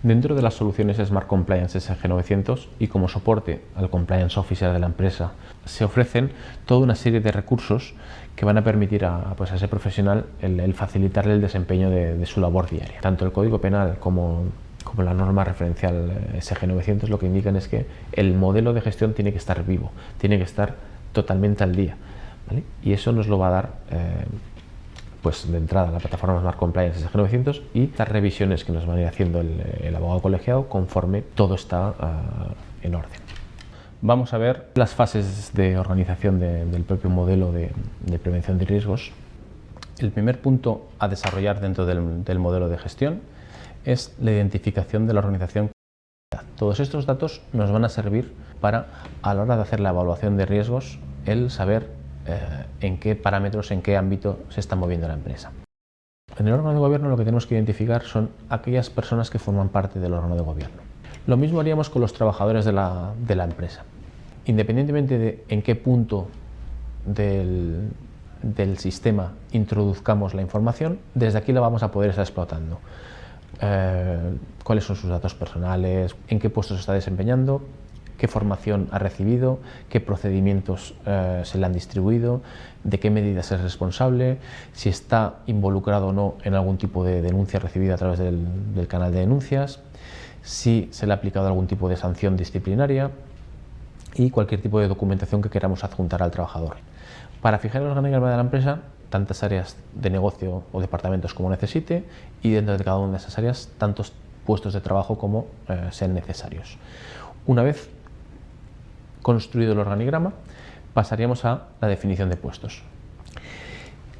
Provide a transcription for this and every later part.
Dentro de las soluciones Smart Compliance SG900 y como soporte al Compliance Officer de la empresa, se ofrecen toda una serie de recursos que van a permitir a ese profesional el facilitarle el desempeño de su labor diaria. Tanto el Código Penal como la norma referencial SG900 lo que indican es que el modelo de gestión tiene que estar vivo, tiene que estar totalmente al día, ¿vale? Y eso nos lo va a dar de entrada la plataforma Smart Compliance SG900 y las revisiones que nos van a ir haciendo el abogado colegiado conforme todo está en orden. Vamos a ver las fases de organización del propio modelo de prevención de riesgos. El primer punto a desarrollar dentro del modelo de gestión es la identificación de la organización. Todos estos datos nos van a servir para, a la hora de hacer la evaluación de riesgos, el saber en qué parámetros, en qué ámbito se está moviendo la empresa. En el órgano de gobierno lo que tenemos que identificar son aquellas personas que forman parte del órgano de gobierno. Lo mismo haríamos con los trabajadores de la empresa. Independientemente de en qué punto del sistema introduzcamos la información, desde aquí la vamos a poder estar explotando. Cuáles son sus datos personales, en qué puestos se está desempeñando, qué formación ha recibido, qué procedimientos se le han distribuido, de qué medidas es responsable, si está involucrado o no en algún tipo de denuncia recibida a través del canal de denuncias, si se le ha aplicado algún tipo de sanción disciplinaria y cualquier tipo de documentación que queramos adjuntar al trabajador. Para fijar el organigrama de la empresa, tantas áreas de negocio o departamentos como necesite, y dentro de cada una de esas áreas tantos puestos de trabajo como sean necesarios. Una vez construido el organigrama, pasaríamos a la definición de puestos.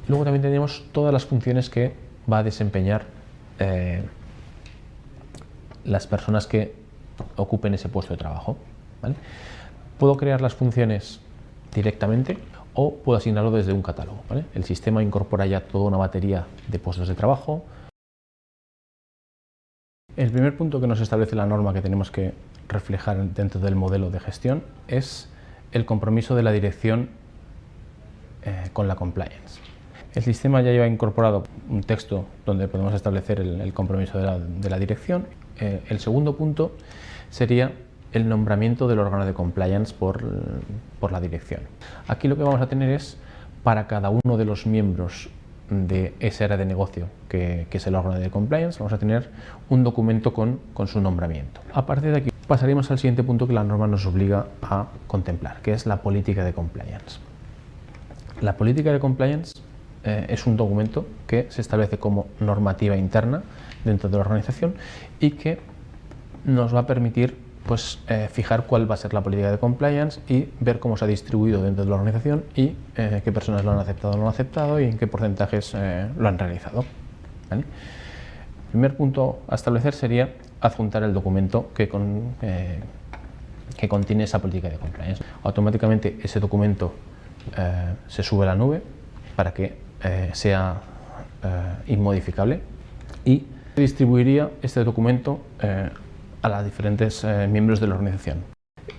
Luego también tenemos todas las funciones que va a desempeñar las personas que ocupen ese puesto de trabajo, ¿vale? Puedo crear las funciones directamente o puedo asignarlo desde un catálogo, ¿vale? El sistema incorpora ya toda una batería de puestos de trabajo. El primer punto que nos establece la norma que tenemos que reflejar dentro del modelo de gestión es el compromiso de la dirección con la compliance. El sistema ya lleva incorporado un texto donde podemos establecer el compromiso de la dirección. El segundo punto sería el nombramiento del órgano de compliance por la dirección. Aquí lo que vamos a tener es, para cada uno de los miembros de esa área de negocio que es el órgano de compliance, vamos a tener un documento con su nombramiento. A partir de aquí pasaríamos al siguiente punto que la norma nos obliga a contemplar, que es la política de compliance. La política de compliance es un documento que se establece como normativa interna dentro de la organización y que nos va a permitir fijar cuál va a ser la política de compliance y ver cómo se ha distribuido dentro de la organización y qué personas lo han aceptado o no lo han aceptado y en qué porcentajes lo han realizado, ¿vale? El primer punto a establecer sería adjuntar el documento que contiene esa política de compliance. Automáticamente ese documento se sube a la nube para que sea inmodificable y distribuiría este documento a los diferentes miembros de la organización.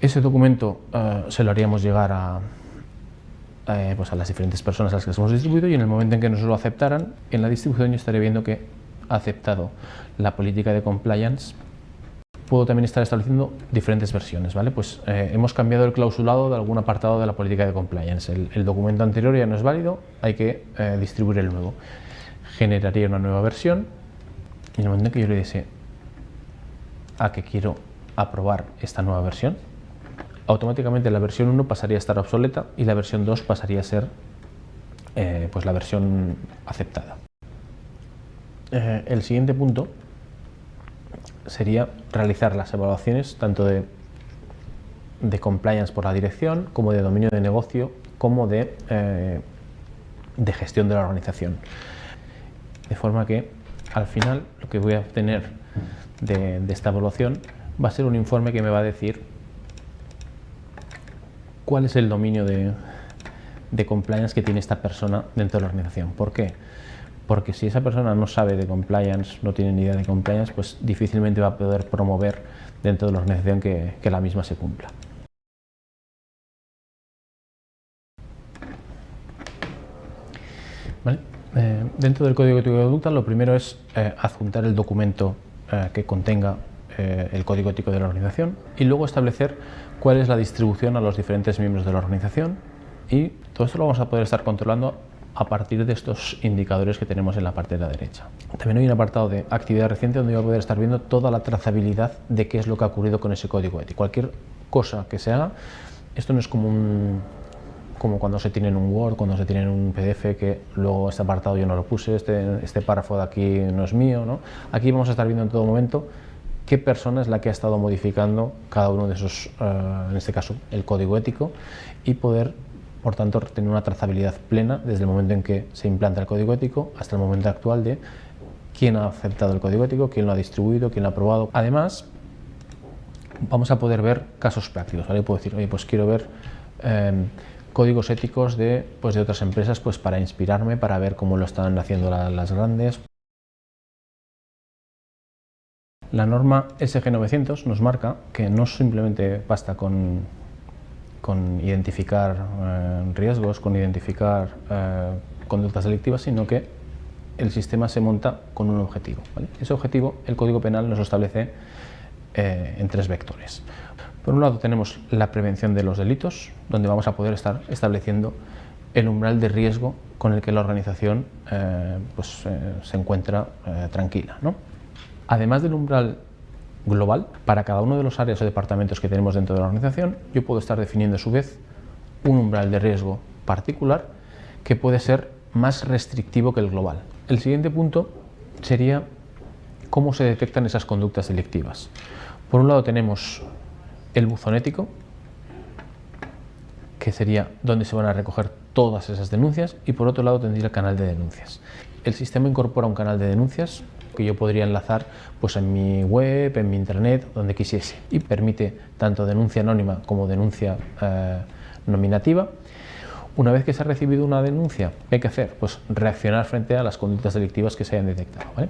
Ese documento se lo haríamos llegar a las diferentes personas a las que les hemos distribuido y en el momento en que nos lo aceptaran, en la distribución yo estaré viendo que ha aceptado la política de compliance. Puedo también estar estableciendo diferentes versiones, ¿vale? Hemos cambiado el clausulado de algún apartado de la política de compliance. El documento anterior ya no es válido, hay que distribuir el nuevo. Generaría una nueva versión y en el momento en que yo le diese a que quiero aprobar esta nueva versión, automáticamente la versión 1 pasaría a estar obsoleta y la versión 2 pasaría a ser la versión aceptada. El siguiente punto sería realizar las evaluaciones tanto de compliance por la dirección como de dominio de negocio como de gestión de la organización. De forma que al final lo que voy a obtener de esta evaluación va a ser un informe que me va a decir cuál es el dominio de compliance que tiene esta persona dentro de la organización. ¿Por qué? Porque si esa persona no sabe de compliance, no tiene ni idea de compliance, pues difícilmente va a poder promover dentro de la organización que la misma se cumpla. ¿Vale? Dentro del código ético de conducta, lo primero es adjuntar el documento que contenga el código ético de la organización y luego establecer cuál es la distribución a los diferentes miembros de la organización, y todo esto lo vamos a poder estar controlando a partir de estos indicadores que tenemos en la parte de la derecha. También hay un apartado de actividad reciente donde voy a poder estar viendo toda la trazabilidad de qué es lo que ha ocurrido con ese código ético. Cualquier cosa que se haga, esto no es como cuando se tiene en un Word, cuando se tiene en un PDF, que luego este apartado yo no lo puse, este párrafo de aquí no es mío, ¿no? Aquí vamos a estar viendo en todo momento qué persona es la que ha estado modificando cada uno de esos, en este caso el código ético, y poder, por tanto, tener una trazabilidad plena desde el momento en que se implanta el código ético hasta el momento actual de quién ha aceptado el código ético, quién lo ha distribuido, quién lo ha aprobado. Además, vamos a poder ver casos prácticos, ¿vale? Puedo decir, oye, pues quiero ver códigos éticos de otras empresas, pues para inspirarme, para ver cómo lo están haciendo las grandes. La norma SG900 nos marca que no simplemente basta con identificar riesgos, con identificar conductas delictivas, sino que el sistema se monta con un objetivo, ¿vale? Ese objetivo, el Código Penal nos lo establece en 3 vectores. Por un lado tenemos la prevención de los delitos, donde vamos a poder estar estableciendo el umbral de riesgo con el que la organización se encuentra tranquila, ¿no? Además del umbral global, para cada uno de los áreas o departamentos que tenemos dentro de la organización, yo puedo estar definiendo a su vez un umbral de riesgo particular que puede ser más restrictivo que el global. El siguiente punto sería cómo se detectan esas conductas delictivas. Por un lado tenemos el buzón ético, que sería donde se van a recoger todas esas denuncias, y por otro lado tendría el canal de denuncias. El sistema incorpora un canal de denuncias que yo podría enlazar pues en mi web, en mi internet, donde quisiese, y permite tanto denuncia anónima como denuncia nominativa. Una vez que se ha recibido una denuncia, ¿qué hay que hacer? Pues reaccionar frente a las conductas delictivas que se hayan detectado, ¿vale?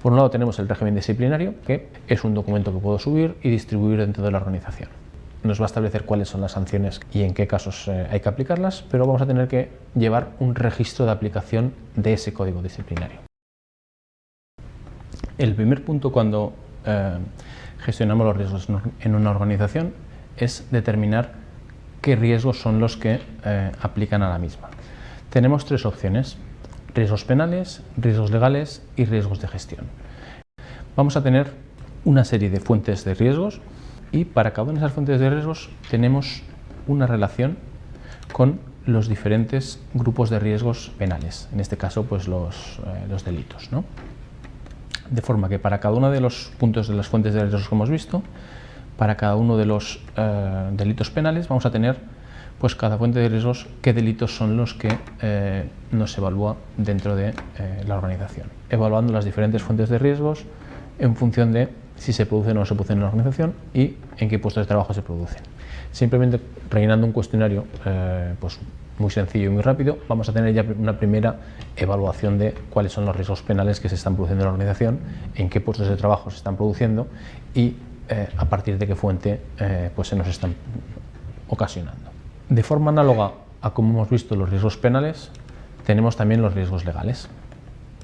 Por un lado tenemos el régimen disciplinario, que es un documento que puedo subir y distribuir dentro de la organización. Nos va a establecer cuáles son las sanciones y en qué casos hay que aplicarlas, pero vamos a tener que llevar un registro de aplicación de ese código disciplinario. El primer punto cuando gestionamos los riesgos en una organización es determinar qué riesgos son los que aplican a la misma. Tenemos 3 opciones: riesgos penales, riesgos legales y riesgos de gestión. Vamos a tener una serie de fuentes de riesgos y para cada una de esas fuentes de riesgos tenemos una relación con los diferentes grupos de riesgos penales, en este caso pues los delitos, ¿no? De forma que para cada uno de los puntos de las fuentes de riesgos que hemos visto, para cada uno de los delitos penales vamos a tener pues cada fuente de riesgos qué delitos son los que nos evalúa dentro de la organización, evaluando las diferentes fuentes de riesgos en función de si se producen o no se producen en la organización y en qué puestos de trabajo se producen. Simplemente rellenando un cuestionario pues muy sencillo y muy rápido, vamos a tener ya una primera evaluación de cuáles son los riesgos penales que se están produciendo en la organización, en qué puestos de trabajo se están produciendo y a partir de qué fuente pues se nos están ocasionando. De forma análoga a como hemos visto los riesgos penales, tenemos también los riesgos legales.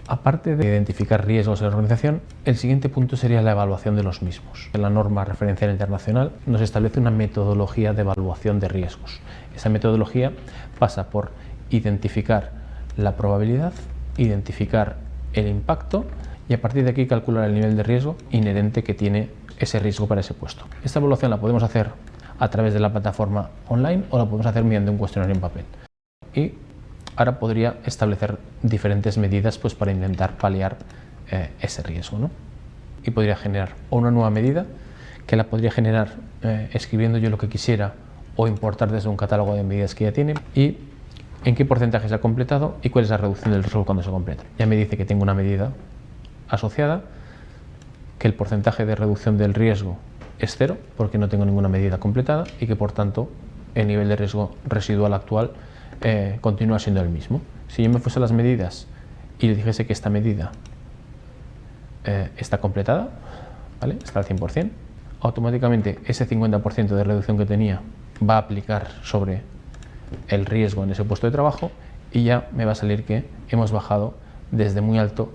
Aparte de identificar riesgos en la organización, el siguiente punto sería la evaluación de los mismos. La norma referencial internacional nos establece una metodología de evaluación de riesgos. Esa metodología pasa por identificar la probabilidad, identificar el impacto y a partir de aquí calcular el nivel de riesgo inherente que tiene ese riesgo para ese puesto. Esta evaluación la podemos hacer a través de la plataforma online o la podemos hacer mediante un cuestionario en papel. Y ahora podría establecer diferentes medidas pues, para intentar paliar ese riesgo, ¿no? Y podría generar una nueva medida que la podría generar escribiendo yo lo que quisiera o importar desde un catálogo de medidas que ya tiene y en qué porcentaje se ha completado y cuál es la reducción del riesgo cuando se completa. Ya me dice que tengo una medida asociada, que el porcentaje de reducción del riesgo es 0 porque no tengo ninguna medida completada y que por tanto el nivel de riesgo residual actual continúa siendo el mismo. Si yo me fuese a las medidas y le dijese que esta medida está completada, ¿vale? Está al 100%, automáticamente ese 50% de reducción que tenía va a aplicar sobre el riesgo en ese puesto de trabajo y ya me va a salir que hemos bajado desde muy alto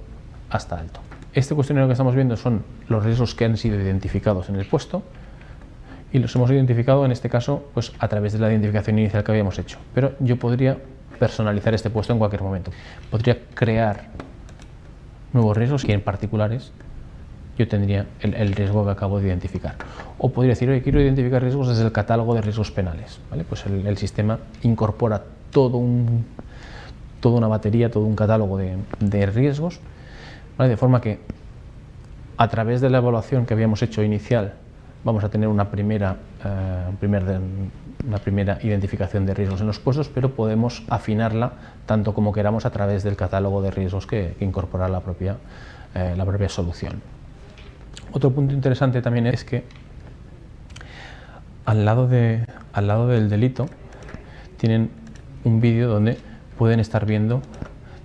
hasta alto. Este cuestionario que estamos viendo son los riesgos que han sido identificados en el puesto y los hemos identificado en este caso pues a través de la identificación inicial que habíamos hecho. Pero yo podría personalizar este puesto en cualquier momento. Podría crear nuevos riesgos y en particulares yo tendría el riesgo que acabo de identificar. O podría decir, oye, quiero identificar riesgos desde el catálogo de riesgos penales. ¿Vale? Pues el sistema incorpora toda una batería, todo un catálogo de riesgos, ¿vale? De forma que a través de la evaluación que habíamos hecho inicial vamos a tener una primera identificación de riesgos en los puestos, pero podemos afinarla tanto como queramos a través del catálogo de riesgos que incorpora la propia solución. Otro punto interesante también es que al lado del delito tienen un vídeo donde pueden estar viendo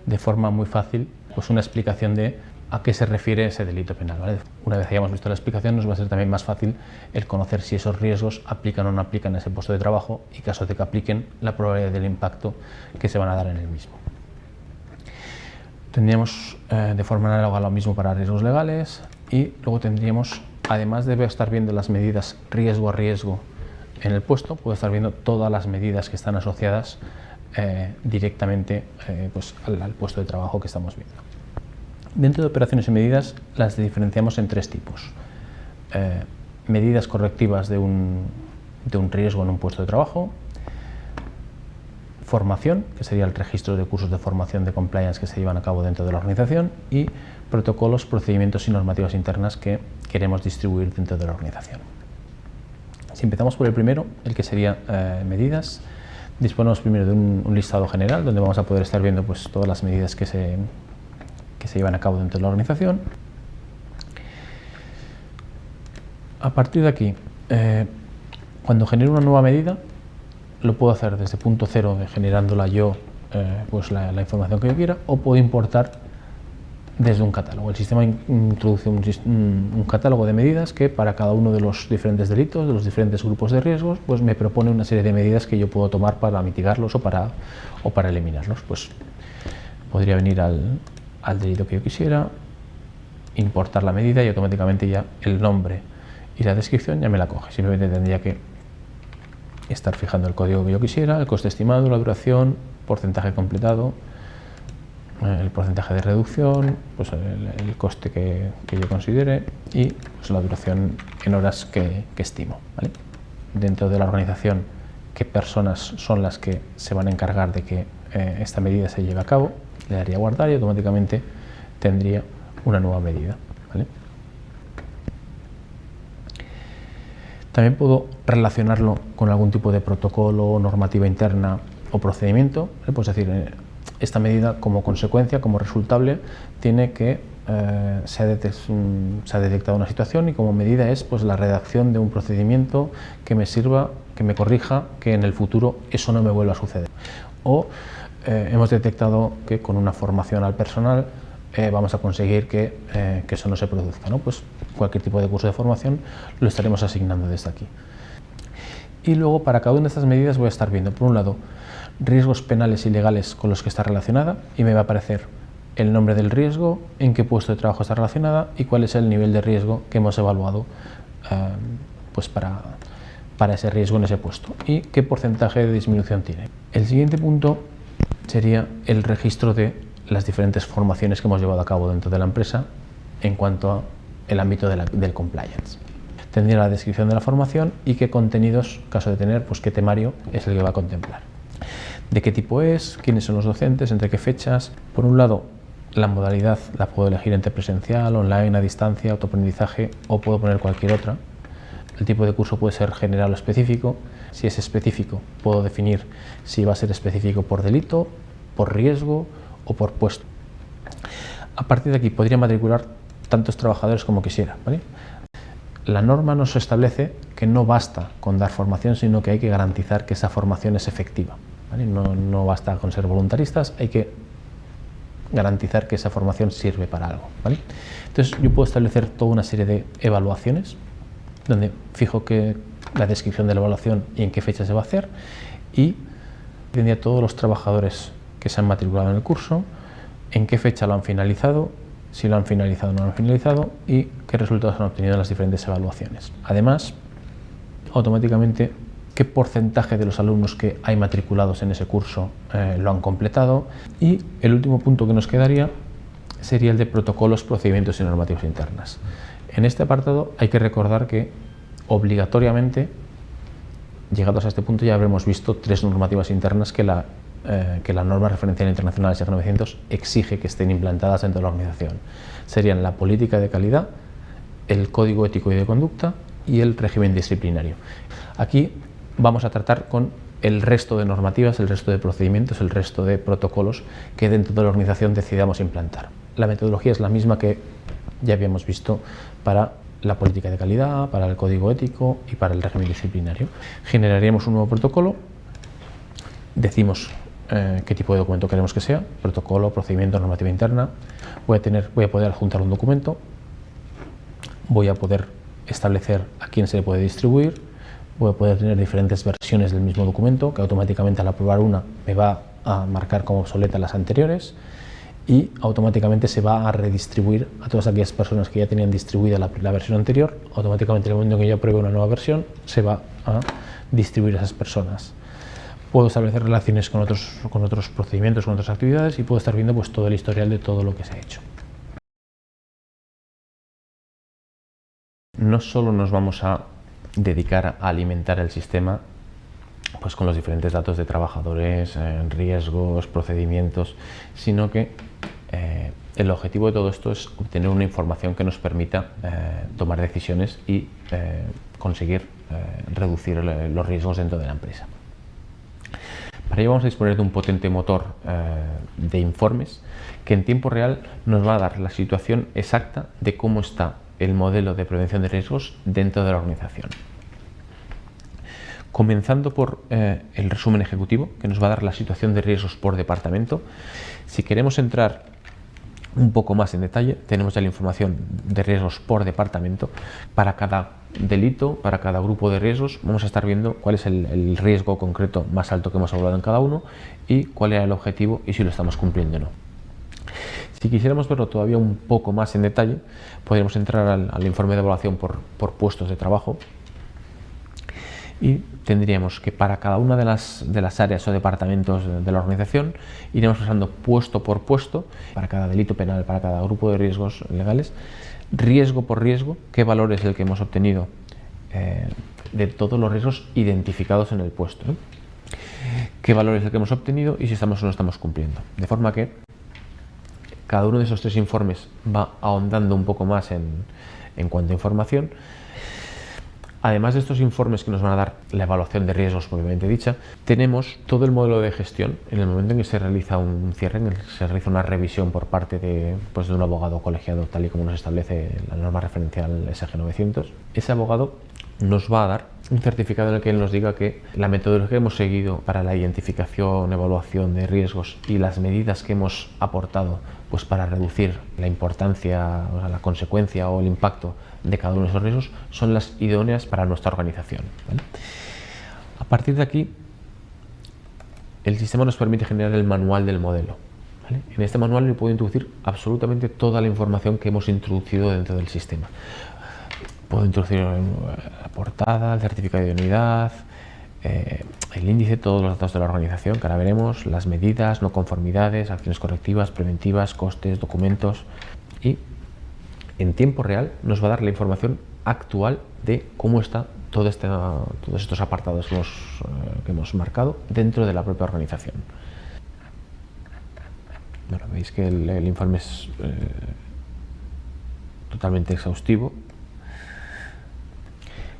de forma muy fácil pues una explicación de a qué se refiere ese delito penal, ¿vale? Una vez hayamos visto la explicación, nos va a ser también más fácil el conocer si esos riesgos aplican o no aplican en ese puesto de trabajo y, caso de que apliquen, la probabilidad del impacto que se van a dar en el mismo. Tendríamos de forma análoga lo mismo para riesgos legales y luego tendríamos, además de estar viendo las medidas riesgo a riesgo en el puesto, puedo estar viendo todas las medidas que están asociadas directamente pues al puesto de trabajo que estamos viendo. Dentro de operaciones y medidas las diferenciamos en tres tipos. Medidas correctivas de un riesgo en un puesto de trabajo, formación, que sería el registro de cursos de formación de compliance que se llevan a cabo dentro de la organización, y protocolos, procedimientos y normativas internas que queremos distribuir dentro de la organización. Si empezamos por el primero, el que sería medidas, disponemos primero de un listado general donde vamos a poder estar viendo pues, todas las medidas que se llevan a cabo dentro de la organización. A partir de aquí, cuando genero una nueva medida, lo puedo hacer desde punto cero, generándola yo pues la información que yo quiera, o puedo importar desde un catálogo. El sistema introduce un catálogo de medidas que para cada uno de los diferentes delitos, de los diferentes grupos de riesgos, pues me propone una serie de medidas que yo puedo tomar para mitigarlos o para eliminarlos. Pues podría venir al delito que yo quisiera, importar la medida y automáticamente ya el nombre y la descripción ya me la coge. Simplemente tendría que estar fijando el código que yo quisiera, el coste estimado, la duración, porcentaje completado, el porcentaje de reducción, pues el coste que yo considere y pues la duración en horas que estimo, ¿vale? Dentro de la organización, qué personas son las que se van a encargar de que esta medida se lleve a cabo, le daría a guardar y automáticamente tendría una nueva medida, ¿vale? También puedo relacionarlo con algún tipo de protocolo, normativa interna o procedimiento, ¿vale? Pues decir, esta medida como consecuencia, como resultable, tiene que se ha detectado una situación y como medida es pues, la redacción de un procedimiento que me sirva, que me corrija, que en el futuro eso no me vuelva a suceder. O hemos detectado que con una formación al personal vamos a conseguir que eso no se produzca, ¿no? Pues cualquier tipo de curso de formación lo estaremos asignando desde aquí. Y luego para cada una de estas medidas voy a estar viendo, por un lado, riesgos penales y legales con los que está relacionada y me va a aparecer el nombre del riesgo, en qué puesto de trabajo está relacionada y cuál es el nivel de riesgo que hemos evaluado pues para ese riesgo en ese puesto y qué porcentaje de disminución tiene. El siguiente punto sería el registro de las diferentes formaciones que hemos llevado a cabo dentro de la empresa en cuanto al ámbito del compliance. Tendría la descripción de la formación y qué contenidos, caso de tener, pues qué temario es el que va a contemplar. De qué tipo es, quiénes son los docentes, entre qué fechas. Por un lado, la modalidad la puedo elegir entre presencial, online, a distancia, autoaprendizaje o puedo poner cualquier otra. El tipo de curso puede ser general o específico. Si es específico, puedo definir si va a ser específico por delito, por riesgo o por puesto. A partir de aquí podría matricular tantos trabajadores como quisiera, ¿vale? La norma nos establece que no basta con dar formación, sino que hay que garantizar que esa formación es efectiva, ¿vale? No basta con ser voluntaristas, hay que garantizar que esa formación sirve para algo, ¿vale? Entonces yo puedo establecer toda una serie de evaluaciones donde fijo que la descripción de la evaluación y en qué fecha se va a hacer y tendría todos los trabajadores que se han matriculado en el curso, en qué fecha lo han finalizado, si lo han finalizado o no lo han finalizado y qué resultados han obtenido en las diferentes evaluaciones. Además, automáticamente, qué porcentaje de los alumnos que hay matriculados en ese curso lo han completado. Y el último punto que nos quedaría sería el de protocolos, procedimientos y normativas internas. En este apartado hay que recordar que obligatoriamente, llegados a este punto, ya habremos visto 3 normativas internas que la norma referencial internacional SG 900 exige que estén implantadas dentro de la organización. Serían la política de calidad, el código ético y de conducta y el régimen disciplinario. Aquí vamos a tratar con el resto de normativas, el resto de procedimientos, el resto de protocolos que dentro de la organización decidamos implantar. La metodología es la misma que ya habíamos visto para la política de calidad, para el código ético y para el régimen disciplinario. Generaríamos un nuevo protocolo, decimos qué tipo de documento queremos que sea, protocolo, procedimiento, normativa interna. Voy a poder adjuntar un documento, voy a poder establecer a quién se le puede distribuir, voy a poder tener diferentes versiones del mismo documento, que automáticamente al aprobar una me va a marcar como obsoleta las anteriores y automáticamente se va a redistribuir a todas aquellas personas que ya tenían distribuida la versión anterior. Automáticamente en el momento en que yo apruebe una nueva versión se va a distribuir a esas personas. Puedo establecer relaciones con otros procedimientos, con otras actividades y puedo estar viendo pues todo el historial de todo lo que se ha hecho. No solo nos vamos a dedicar a alimentar el sistema pues con los diferentes datos de trabajadores, riesgos, procedimientos, sino que el objetivo de todo esto es obtener una información que nos permita tomar decisiones y conseguir reducir los riesgos dentro de la empresa. Para ello vamos a disponer de un potente motor de informes que en tiempo real nos va a dar la situación exacta de cómo está el modelo de prevención de riesgos dentro de la organización. Comenzando por el resumen ejecutivo, que nos va a dar la situación de riesgos por departamento. Si queremos entrar un poco más en detalle, tenemos ya la información de riesgos por departamento. Para cada delito, para cada grupo de riesgos, vamos a estar viendo cuál es el riesgo concreto más alto que hemos hablado en cada uno y cuál era el objetivo y si lo estamos cumpliendo o no. Si quisiéramos verlo todavía un poco más en detalle, podríamos entrar al informe de evaluación por puestos de trabajo y tendríamos que para cada una de las áreas o departamentos de la organización iremos pasando puesto por puesto, para cada delito penal, para cada grupo de riesgos legales, riesgo por riesgo, qué valor es el que hemos obtenido de todos los riesgos identificados en el puesto, qué valor es el que hemos obtenido y si estamos o no estamos cumpliendo. De forma que cada uno de esos 3 informes va ahondando un poco más en cuanto a información. Además de estos informes que nos van a dar la evaluación de riesgos propiamente dicha, tenemos todo el modelo de gestión en el momento en que se realiza un cierre, en el que se realiza una revisión por parte de un abogado colegiado, tal y como nos establece la norma referencial SG 900. Ese abogado nos va a dar un certificado en el que él nos diga que la metodología que hemos seguido para la identificación, evaluación de riesgos y las medidas que hemos aportado pues para reducir la importancia, o sea, la consecuencia o el impacto de cada uno de esos riesgos son las idóneas para nuestra organización, ¿vale? A partir de aquí, el sistema nos permite generar el manual del modelo, ¿vale? En este manual yo puedo introducir absolutamente toda la información que hemos introducido dentro del sistema. Puedo introducir la portada, el certificado de idoneidad, el índice, todos los datos de la organización, que ahora veremos, las medidas, no conformidades, acciones correctivas, preventivas, costes, documentos, y en tiempo real nos va a dar la información actual de cómo está todos estos apartados que hemos marcado dentro de la propia organización. Bueno, veis que el informe es totalmente exhaustivo.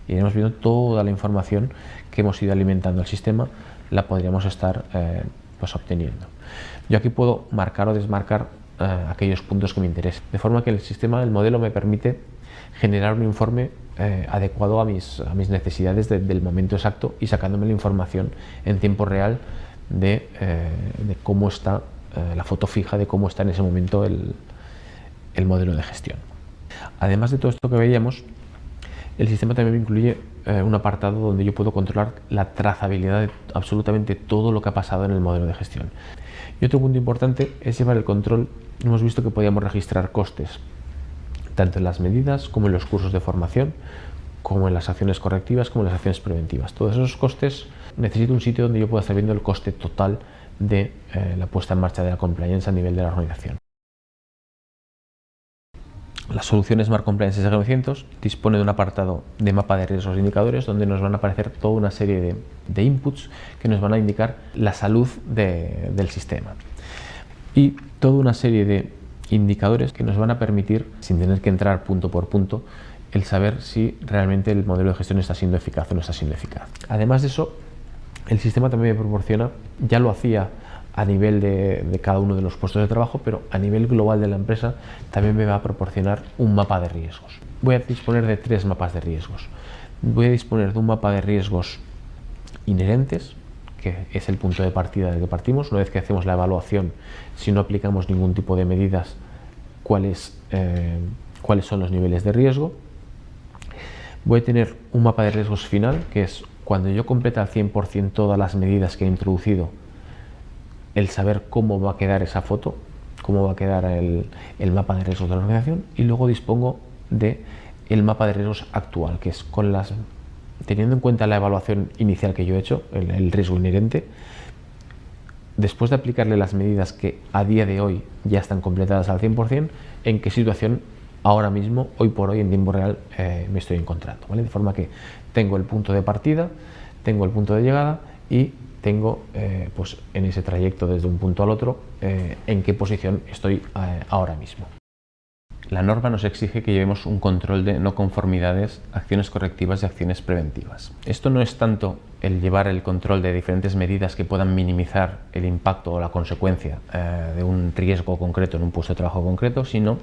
Y iremos viendo toda la información que hemos ido alimentando al sistema, la podríamos estar obteniendo. Yo aquí puedo marcar o desmarcar aquellos puntos que me interesen, de forma que el modelo me permite generar un informe adecuado a mis necesidades del momento exacto y sacándome la información en tiempo real de cómo está la foto fija, de cómo está en ese momento el modelo de gestión. Además de todo esto que veíamos, el sistema también incluye un apartado donde yo puedo controlar la trazabilidad de absolutamente todo lo que ha pasado en el modelo de gestión. Y otro punto importante es llevar el control. Hemos visto que podíamos registrar costes, tanto en las medidas como en los cursos de formación, como en las acciones correctivas, como en las acciones preventivas. Todos esos costes, necesito un sitio donde yo pueda estar viendo el coste total de la puesta en marcha de la compliance a nivel de la organización. La solución Smart Compliance SG900 dispone de un apartado de mapa de riesgos e indicadores donde nos van a aparecer toda una serie de inputs que nos van a indicar la salud del sistema y toda una serie de indicadores que nos van a permitir, sin tener que entrar punto por punto, el saber si realmente el modelo de gestión está siendo eficaz o no está siendo eficaz. Además de eso, el sistema también me proporciona, ya lo hacía a nivel de cada uno de los puestos de trabajo, pero a nivel global de la empresa también me va a proporcionar un mapa de riesgos. Voy a disponer de 3 mapas de riesgos. Voy a disponer de un mapa de riesgos inherentes, que es el punto de partida del que partimos. Una vez que hacemos la evaluación, si no aplicamos ningún tipo de medidas, cuáles son los niveles de riesgo. Voy a tener un mapa de riesgos final, que es cuando yo complete al 100% todas las medidas que he introducido, el saber cómo va a quedar esa foto, cómo va a quedar el mapa de riesgos de la organización, y luego dispongo de el mapa de riesgos actual, que es teniendo en cuenta la evaluación inicial que yo he hecho, el riesgo inherente, después de aplicarle las medidas que a día de hoy ya están completadas al 100%, en qué situación ahora mismo, hoy por hoy, en tiempo real, me estoy encontrando, ¿vale? De forma que tengo el punto de partida, tengo el punto de llegada y tengo pues en ese trayecto desde un punto al otro en qué posición estoy ahora mismo. La norma nos exige que llevemos un control de no conformidades, acciones correctivas y acciones preventivas. Esto no es tanto el llevar el control de diferentes medidas que puedan minimizar el impacto o la consecuencia de un riesgo concreto en un puesto de trabajo concreto, sino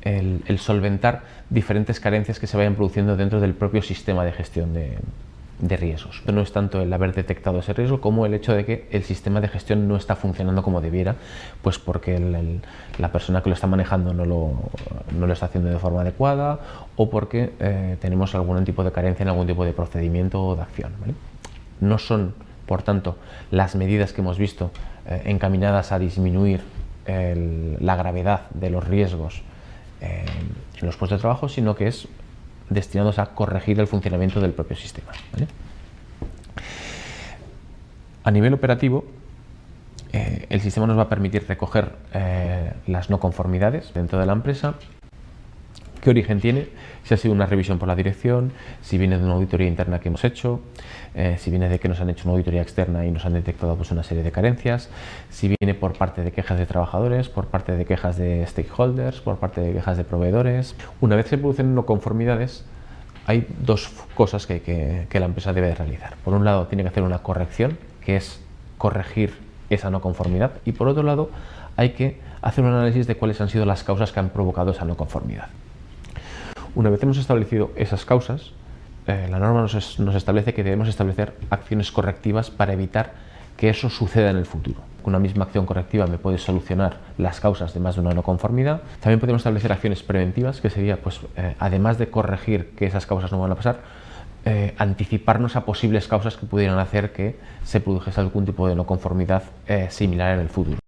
el solventar diferentes carencias que se vayan produciendo dentro del propio sistema de gestión de riesgos. No es tanto el haber detectado ese riesgo como el hecho de que el sistema de gestión no está funcionando como debiera, pues porque la persona que lo está manejando no lo está haciendo de forma adecuada o porque tenemos algún tipo de carencia en algún tipo de procedimiento o de acción, ¿vale? No son, por tanto, las medidas que hemos visto encaminadas a disminuir la gravedad de los riesgos en los puestos de trabajo, sino que es destinados a corregir el funcionamiento del propio sistema, ¿vale? A nivel operativo, el sistema nos va a permitir recoger las no conformidades dentro de la empresa, qué origen tiene, si ha sido una revisión por la dirección, si viene de una auditoría interna que hemos hecho, si viene de que nos han hecho una auditoría externa y nos han detectado pues, una serie de carencias, si viene por parte de quejas de trabajadores, por parte de quejas de stakeholders, por parte de quejas de proveedores. Una vez se producen no conformidades, hay 2 cosas que la empresa debe de realizar. Por un lado, tiene que hacer una corrección, que es corregir esa no conformidad, y por otro lado, hay que hacer un análisis de cuáles han sido las causas que han provocado esa no conformidad. Una vez hemos establecido esas causas, la norma nos establece que debemos establecer acciones correctivas para evitar que eso suceda en el futuro. Una misma acción correctiva me puede solucionar las causas de más de una no conformidad. También podemos establecer acciones preventivas, que sería, pues, además de corregir que esas causas no van a pasar, anticiparnos a posibles causas que pudieran hacer que se produjese algún tipo de no conformidad similar en el futuro.